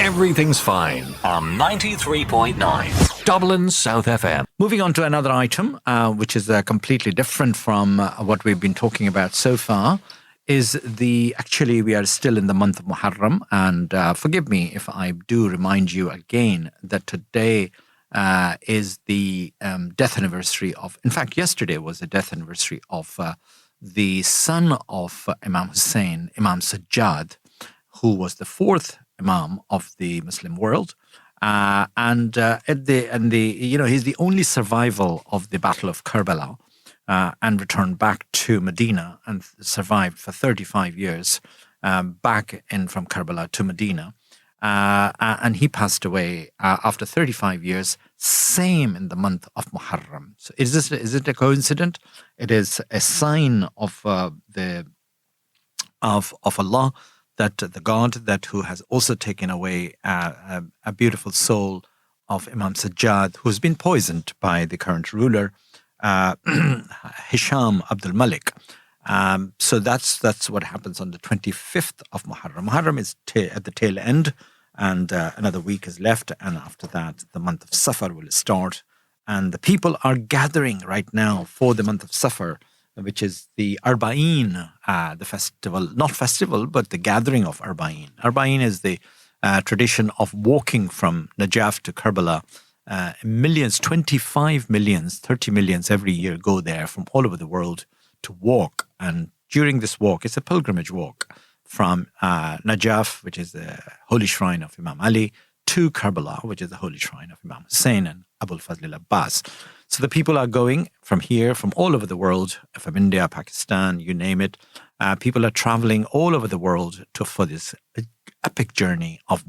Everything's fine on 93.9 Dublin South FM. Moving on to another item, which is completely different from what we've been talking about so far, is actually we are still in the month of Muharram, and forgive me if I do remind you again that today is the death anniversary of, in fact, yesterday was the death anniversary of the son of Imam Hussein, Imam Sajjad, who was the fourth Imam of the Muslim world. He's the only survival of the Battle of Karbala, and returned back to Medina and survived for 35 years back in from Karbala to Medina. And he passed away after 35 years, same in the month of Muharram. So is it a coincidence? It is a sign of Allah, that the God that who has also taken away a beautiful soul of Imam Sajjad, who's been poisoned by the current ruler, Hisham Abdul Malik. So that's what happens on the 25th of Muharram. Muharram is at the tail end, and another week is left, and after that the month of Safar will start, and the people are gathering right now for the month of Safar, which is the Arba'in, the festival, not festival, but the gathering of Arba'in. Arba'in is the tradition of walking from Najaf to Karbala. Millions, 25 millions, 30 millions every year go there from all over the world to walk. And during this walk, it's a pilgrimage walk from Najaf, which is the holy shrine of Imam Ali, to Karbala, which is the holy shrine of Imam Hussein and Abul Fazl al-Abbas. So the people are going from here, from all over the world, from India, Pakistan, you name it. People are traveling all over the world for this epic journey of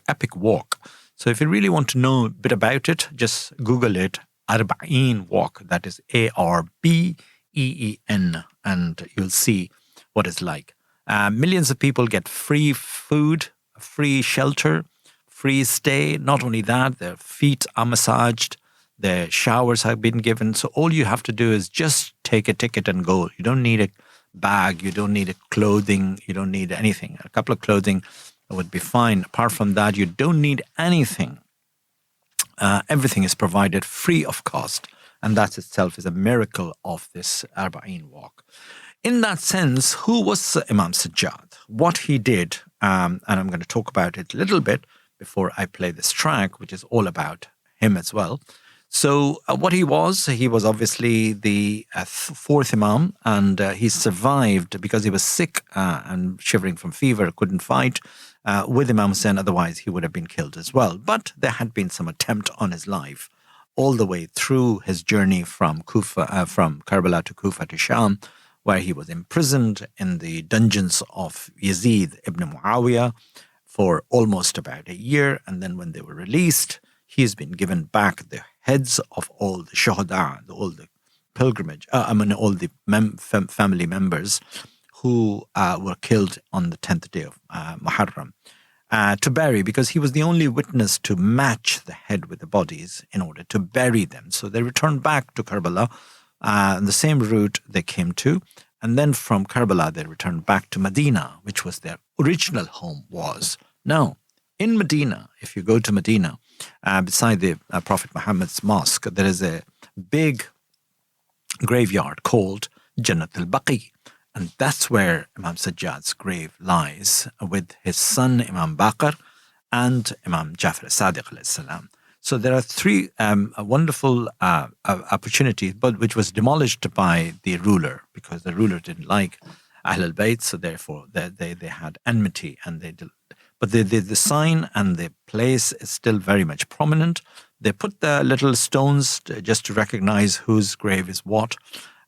epic walk. So if you really want to know a bit about it, just Google it, Arba'in walk, that is Arbeen, and you'll see what it's like. Millions of people get free food, free shelter, free stay. Not only that, their feet are massaged, their showers have been given. So all you have to do is just take a ticket and go. You don't need a bag, you don't need a clothing, you don't need anything. A couple of clothing would be fine. Apart from that, you don't need anything. Everything is provided free of cost. And that itself is a miracle of this Arba'in walk. In that sense, who was Imam Sajjad? What he did, and I'm going to talk about it a little bit before I play this track, which is all about him as well. So what he was obviously the fourth Imam, and he survived because he was sick and shivering from fever, couldn't fight with Imam Hussein, otherwise he would have been killed as well. But there had been some attempt on his life all the way through his journey from Karbala to Kufa to Sham, where he was imprisoned in the dungeons of Yazid ibn Muawiyah for almost about a year. And then when they were released, he's been given back the heads of all the shuhada, all the pilgrimage, all the family members who were killed on the 10th day of Muharram, to bury, because he was the only witness to match the head with the bodies in order to bury them. So they returned back to Karbala, the same route they came to, and then from Karbala they returned back to Medina, which was their original home was. Now, in Medina, if you go to Medina, beside the Prophet Muhammad's mosque, there is a big graveyard called Jannat al-Baqi. And that's where Imam Sajjad's grave lies, with his son Imam Baqir and Imam Jafar as-Sadiq alayhi salam. So there are three wonderful opportunities, but which was demolished by the ruler, because the ruler didn't like Ahl al-Bayt, so therefore they had enmity, and but the sign and the place is still very much prominent. They put the little stones just to recognize whose grave is what.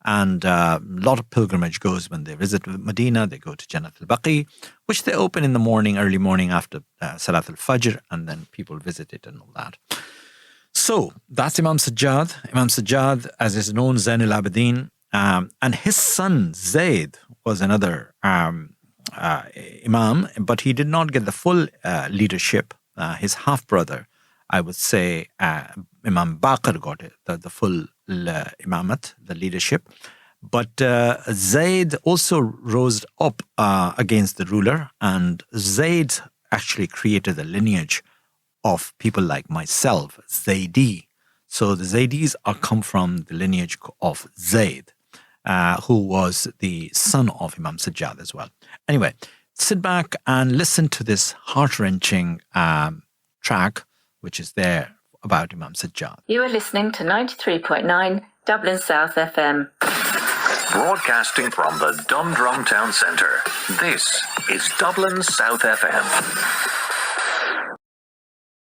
And a lot of pilgrimage goes when they visit Medina. They go to Jannat al-Baqi, which they open in the morning, early morning after Salat al-Fajr, and then people visit it and all that. So that's Imam Sajjad. Imam Sajjad, as is known, Zain al-Abidin, and his son Zaid was another Imam, but he did not get the full leadership. His half-brother, I would say, Imam Baqir got it, the full imamat, the leadership. But Zaid also rose up against the ruler, and Zaid actually created the lineage of people like myself, Zaidi. So the Zaidis are come from the lineage of Zaid, who was the son of Imam Sajjad as well. Anyway, sit back and listen to this heart-wrenching track, which is there about Imam Sajjad. You are listening to 93.9 Dublin South FM. Broadcasting from the Dundrum Town Centre, this is Dublin South FM.